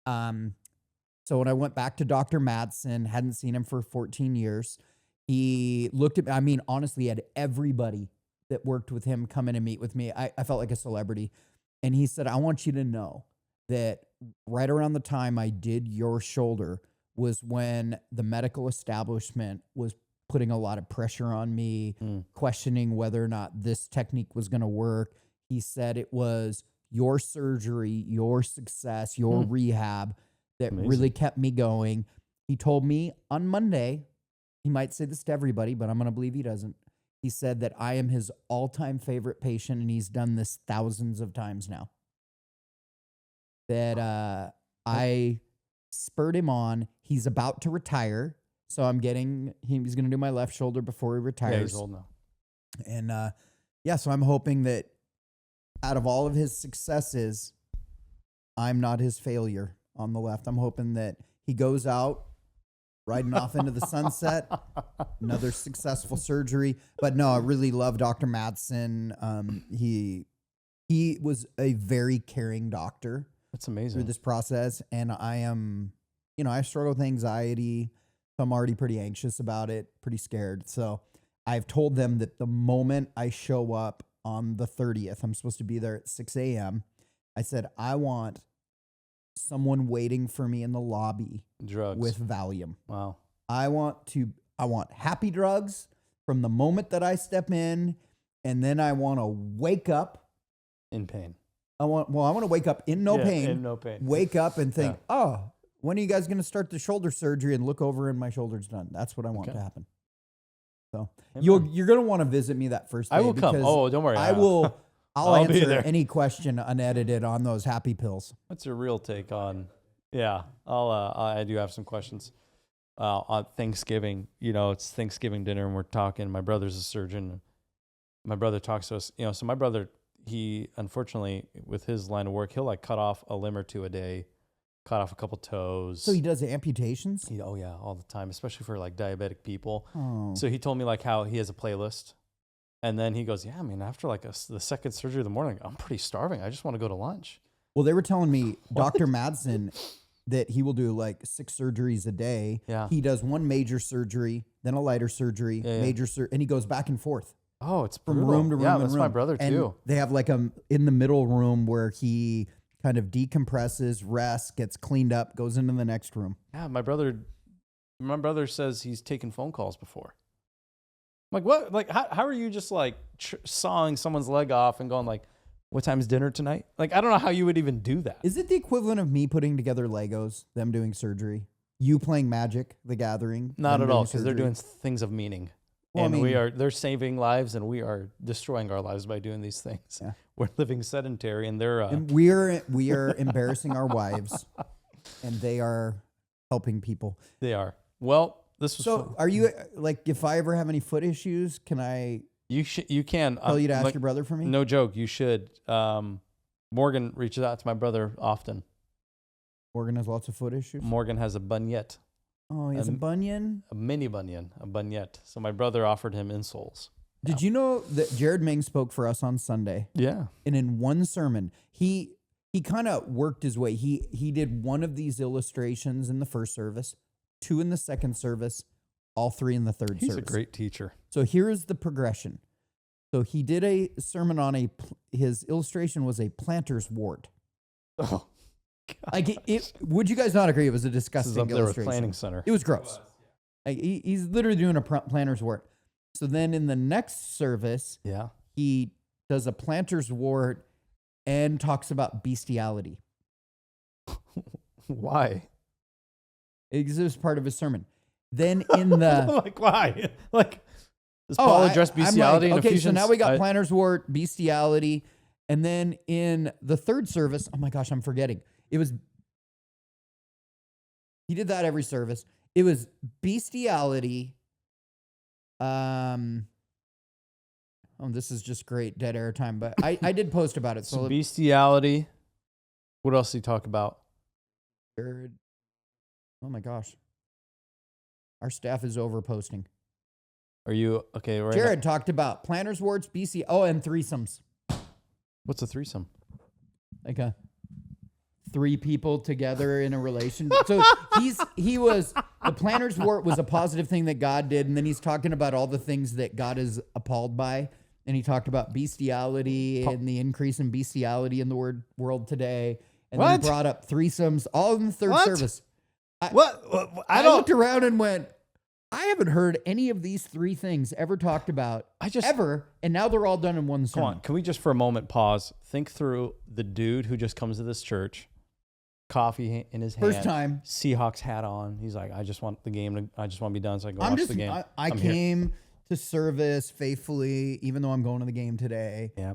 So when I went back to Dr. Madsen, hadn't seen him for 14 years, he looked at me. I mean, honestly, he had everybody that worked with him come in and meet with me. I felt like a celebrity. And he said, I want you to know that right around the time I did your shoulder was when the medical establishment was putting a lot of pressure on me, questioning whether or not this technique was going to work. He said it was your surgery, your success, your rehab that really kept me going. He told me on Monday, he might say this to everybody, but I'm going to believe he doesn't. He said that I am his all-time favorite patient, and he's done this thousands of times now. That I spurred him on. He's about to retire, so I'm getting him. He's going to do my left shoulder before he retires. Yeah, he's old now. And so I'm hoping that out of all of his successes, I'm not his failure on the left. I'm hoping that he goes out riding off into the sunset, another successful surgery. But no, I really love Dr. Madsen. He was a very caring doctor. That's amazing. Through this process. And I am, I struggle with anxiety. So I'm already pretty anxious about it, pretty scared. So I've told them that the moment I show up on the 30th, I'm supposed to be there at 6 a.m. I said, I want someone waiting for me in the lobby with Valium. Wow. I want happy drugs from the moment that I step in, and then I want to wake up in pain. I want to wake up in no pain. In no pain. Wake up and think, when are you guys going to start the shoulder surgery, and look over and my shoulder's done. That's what I want to happen. So you're going to want to visit me that first day. I will come. Oh, don't worry. I'll answer any question unedited on those happy pills. What's your real take on? Yeah, I do have some questions. On Thanksgiving, it's Thanksgiving dinner, and we're talking. My brother's a surgeon. My brother talks to us. So my brother, he unfortunately with his line of work, he'll like cut off a limb or two a day, cut off a couple toes. So he does amputations? All the time, especially for like diabetic people. Oh. So he told me like how he has a playlist. And then he goes, yeah, I mean, after like the second surgery of the morning, I'm pretty starving. I just want to go to lunch. Well, they were telling me, Dr. Madsen, that he will do like 6 surgeries a day. Yeah. He does one major surgery, then a lighter surgery, and he goes back and forth. Oh, it's from brutal. room to room. Yeah, and that's room. My brother too. And they have like in the middle room where he kind of decompresses, rests, gets cleaned up, goes into the next room. Yeah, my brother says he's taken phone calls before. I'm like, what? Like, how are you just like sawing someone's leg off and going like, what time is dinner tonight? Like, I don't know how you would even do that. Is it the equivalent of me putting together Legos, them doing surgery, you playing Magic, The Gathering? Not at all, because they're doing things of meaning. Well, and they're saving lives, and we are destroying our lives by doing these things. Yeah. We're living sedentary, and they're and we are embarrassing our wives, and they are helping people. They are. Well, This was So are you like, if I ever have any foot issues, can I you can tell you to ask your brother for me? No joke, you should. Morgan reaches out to my brother often. Morgan has lots of foot issues. Morgan has a buniet. Oh, he has a bunion? A mini bunion, a buniet. So my brother offered him insoles. Did you know that Jared Ming spoke for us on Sunday? Yeah. And in one sermon, he kind of worked his way. He did one of these illustrations in the first service, 2 in the second service, all 3 in the third He's service. a great teacher. So here's the progression. So he did a sermon on his illustration was a planter's wart. Oh, Like would you guys not agree? It was a this disgusting is up there with illustration. Planning Center. It was gross. Like he's literally doing a planter's wart. So then in the next service, Yeah. he does a planter's wart and talks about bestiality. Why? It was part of his sermon. Then in the like why? Like does Paul address bestiality in okay, Ephesians? so now we got planter's wart, bestiality, and then in the third service, oh my gosh, I'm forgetting. He did that every service. It was bestiality. Oh, this is just great dead air time, but I did post about it. So bestiality. What else did he talk about? Oh my gosh. Our staff is over posting. Are you okay? Right. Jared talked about planters, warts, BC. Oh, and threesomes. What's a threesome? Like 3 people together in a relation. So the planter's wart was a positive thing that God did, and then he's talking about all the things that God is appalled by, and he talked about bestiality and the increase in bestiality in the world today, and then he brought up threesomes, all in the third service. I looked around and went, I haven't heard any of these 3 things ever talked about ever, and now they're all done in one sermon. Come on, can we just for a moment pause? Think through the dude who just comes to this church, coffee in his hand, First time. Seahawks hat on. He's like, I just want the game. I just want to be done so I can watch the game. I came to service faithfully, even though I'm going to the game today. Yeah.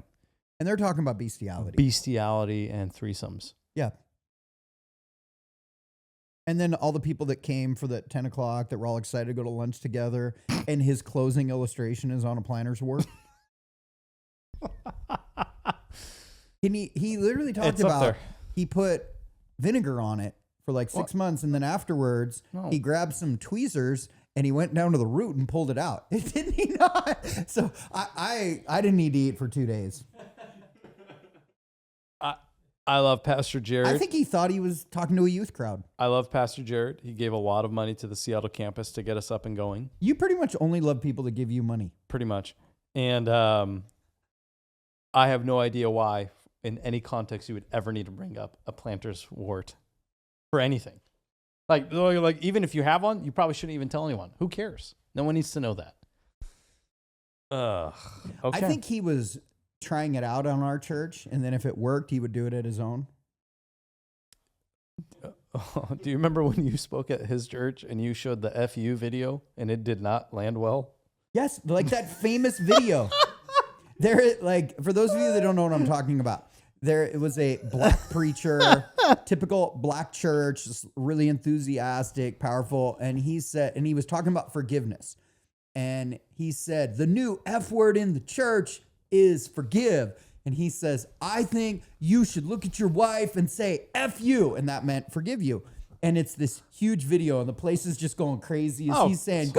And they're talking about bestiality. Bestiality and threesomes. Yeah. And then all the people that came for the 10 o'clock that were all excited to go to lunch together, and his closing illustration is on a planter's wart. And he literally talked about, he put vinegar on it for like 6 months, and then afterwards he grabbed some tweezers and he went down to the root and pulled it out. Didn't he not? So I didn't need to eat for 2 days. I love Pastor Jared. I think he thought he was talking to a youth crowd. I love Pastor Jared. He gave a lot of money to the Seattle campus to get us up and going. You pretty much only love people that give you money. Pretty much. And I have no idea why, in any context, you would ever need to bring up a planter's wart for anything. Like even if you have one, you probably shouldn't even tell anyone. Who cares? No one needs to know that. Okay. I think he was trying it out on our church, and then if it worked, he would do it at his own. Do you remember when you spoke at his church and you showed the FU video and it did not land well? Yes, like that famous video. For those of you that don't know what I'm talking about, it was a black preacher, typical black church, just really enthusiastic, powerful, and he was talking about forgiveness. And he said, the new F word in the church is forgive. And he says, I think you should look at your wife and say, F you. And that meant forgive you. And it's this huge video, and the place is just going crazy as he's saying,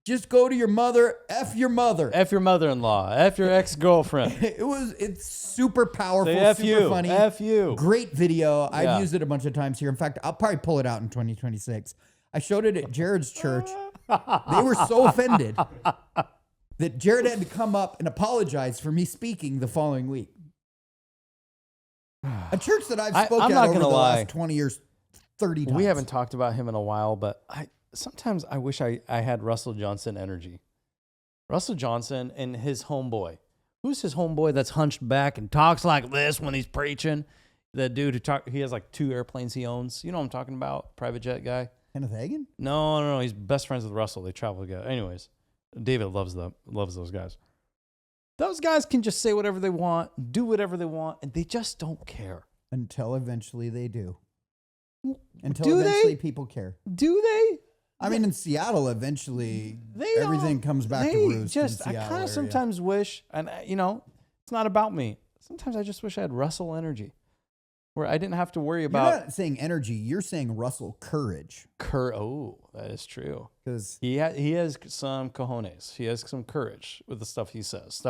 just go to your mother, F your mother. F your mother-in-law, F your ex-girlfriend. It's super powerful, say F super you, funny. F you. Great video. I've used it a bunch of times here. In fact, I'll probably pull it out in 2026. I showed it at Jared's church. They were so offended that Jared had to come up and apologize for me speaking the following week. A church that I've spoken at over the last 20 years, 30 times. We haven't talked about him in a while, but sometimes I wish I had Russell Johnson energy. Russell Johnson and his homeboy. Who's his homeboy that's hunched back and talks like this when he's preaching? The dude he has like 2 airplanes he owns. You know what I'm talking about? Private jet guy. Kenneth Hagin? No. He's best friends with Russell. They travel together. Anyways, David loves those guys. Those guys can just say whatever they want, do whatever they want, and they just don't care. Until eventually they do. Until Do eventually they? people care. Do they? I mean, in Seattle, eventually They everything comes back to roost. Just, in Seattle I kind area. of sometimes wish, and it's not about me. Sometimes I just wish I had Russell energy, where I didn't have to worry You're about not saying energy. You're saying Russell courage. Oh, that is true. Because He has some cojones. He has some courage with the stuff he says.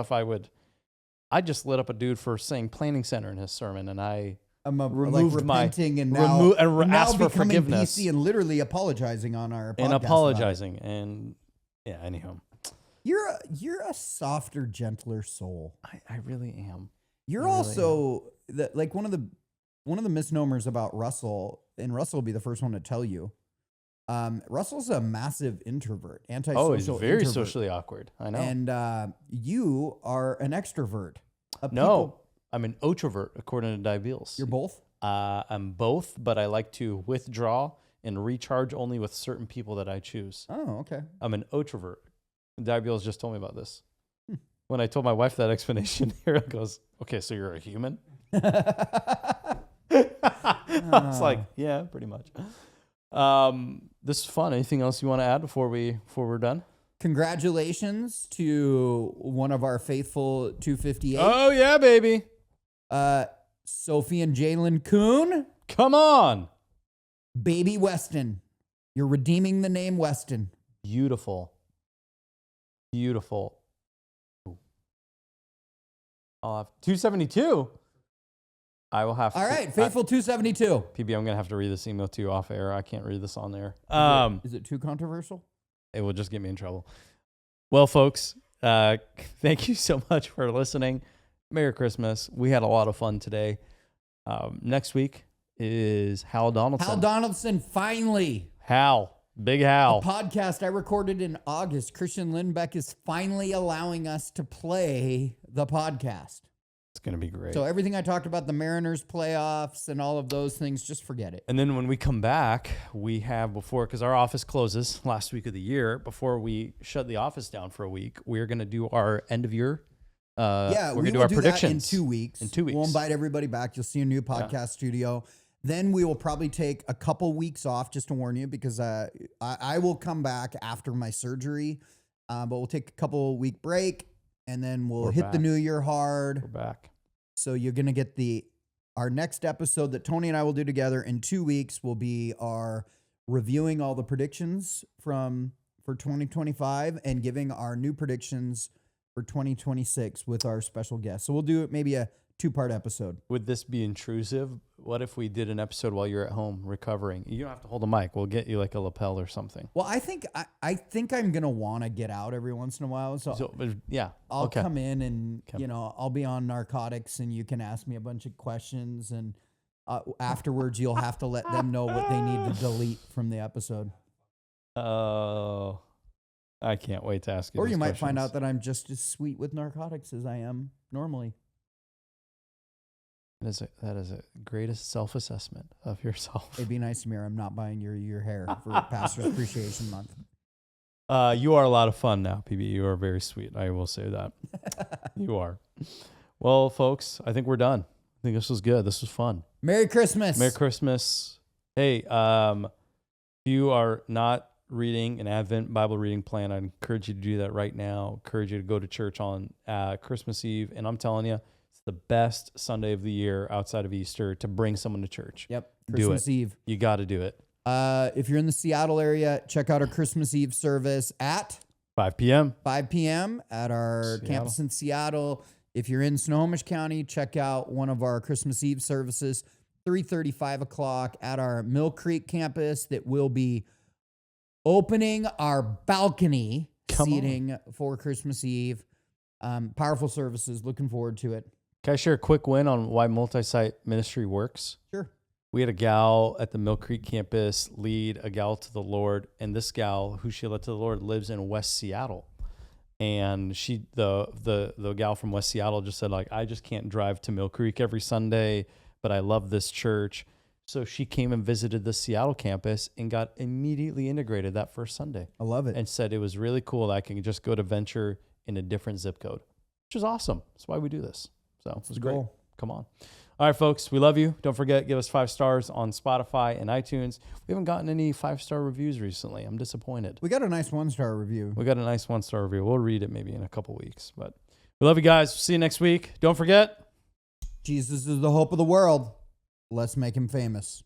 I just lit up a dude for saying planning center in his sermon, and I removed repenting and now, now asked for becoming forgiveness PC and literally apologizing on our podcast and about it. apologizing. And yeah, anyhow, You're a softer, gentler soul. I really am. You're I really also like one of the misnomers about Russell, and Russell will be the first one to tell you. Russell's a massive introvert, antisocial. Oh, he's very introvert. socially awkward. I know. And you are an extrovert. No, I'm an introvert according to Dibeals. You're both? I'm both, but I like to withdraw and recharge only with certain people that I choose. Oh, okay. I'm an introvert. Dibeals just told me about this. When I told my wife that explanation, here it goes, okay, so you're a human? I was like, yeah, pretty much. This is fun. Anything else you want to add before we're done? Congratulations to one of our faithful 258. Oh, yeah, baby. Sophie and Jalen Kuhn. Come on. Baby Weston. You're redeeming the name Weston. Beautiful. I'll have 272. I will have All right, faithful 272. PB, I'm going to have to read this email to you off air. I can't read this on there. Is it too controversial? It will just get me in trouble. Well, folks, thank you so much for listening. Merry Christmas. We had a lot of fun today. Next week is Hal Donaldson. Hal Donaldson, finally. Big Hal. The podcast I recorded in August, Christian Lindbeck is finally allowing us to play the podcast. It's going to be great. So everything I talked about, the Mariners playoffs and all of those things, just forget it. And then when we come back, we have because our office closes last week of the year, before we shut the office down for a week, we're going to do our end of year. We're going to do our predictions. That in 2 weeks. In 2 weeks. We'll invite everybody back. You'll see a new podcast studio. Then we will probably take a couple weeks off, just to warn you, because I will come back after my surgery, but we'll take a couple week break, and then we'll hit the new year hard. We're back. So you're going to get our next episode that Tony and I will do together in 2 weeks will be our reviewing all the predictions for 2025 and giving our new predictions for 2026 with our special guest. So we'll do maybe a 2-part episode. Would this be intrusive? What if we did an episode while you're at home recovering? You don't have to hold a mic. We'll get you like a lapel or something. Well, I think I'm gonna want to get out every once in a while. So yeah, I'll come in and I'll be on narcotics, and you can ask me a bunch of questions, and afterwards you'll have to let them know what they need to delete from the episode. Oh, I can't wait to ask you. Or you might find out that I'm just as sweet with narcotics as I am normally. That is a greatest self-assessment of yourself. It'd be nice to me. I'm not buying your hair for Pastors Appreciation Month. You are a lot of fun now, PB. You are very sweet. I will say that. You are. Well, folks, I think we're done. I think this was good. This was fun. Merry Christmas. Merry Christmas. Hey, if you are not reading an Advent Bible reading plan, I encourage you to do that right now. Encourage you to go to church on Christmas Eve. And I'm telling you, the best Sunday of the year outside of Easter to bring someone to church. Yep. Christmas Eve. You got to do it. If you're in the Seattle area, check out our Christmas Eve service at 5 p.m. 5 p.m. at our campus in Seattle. If you're in Snohomish County, check out one of our Christmas Eve services, 3:30, 5 o'clock at our Mill Creek campus that will be opening our balcony seating for Christmas Eve. Powerful services. Looking forward to it. Can I share a quick win on why multi-site ministry works? Sure. We had a gal at the Mill Creek campus lead a gal to the Lord, and this gal who she led to the Lord lives in West Seattle. And she, the gal from West Seattle, just said, like, I just can't drive to Mill Creek every Sunday, but I love this church. So she came and visited the Seattle campus and got immediately integrated that first Sunday. I love it. And said it was really cool that I can just go to venture in a different zip code, which is awesome. That's why we do this. So it was great. Come on. All right, folks, we love you. Don't forget, give us 5 stars on Spotify and iTunes. We haven't gotten any 5-star reviews recently. I'm disappointed. We got a nice 1-star review. We got a nice 1-star review. We'll read it maybe in a couple weeks. But we love you guys. See you next week. Don't forget, Jesus is the hope of the world. Let's make him famous.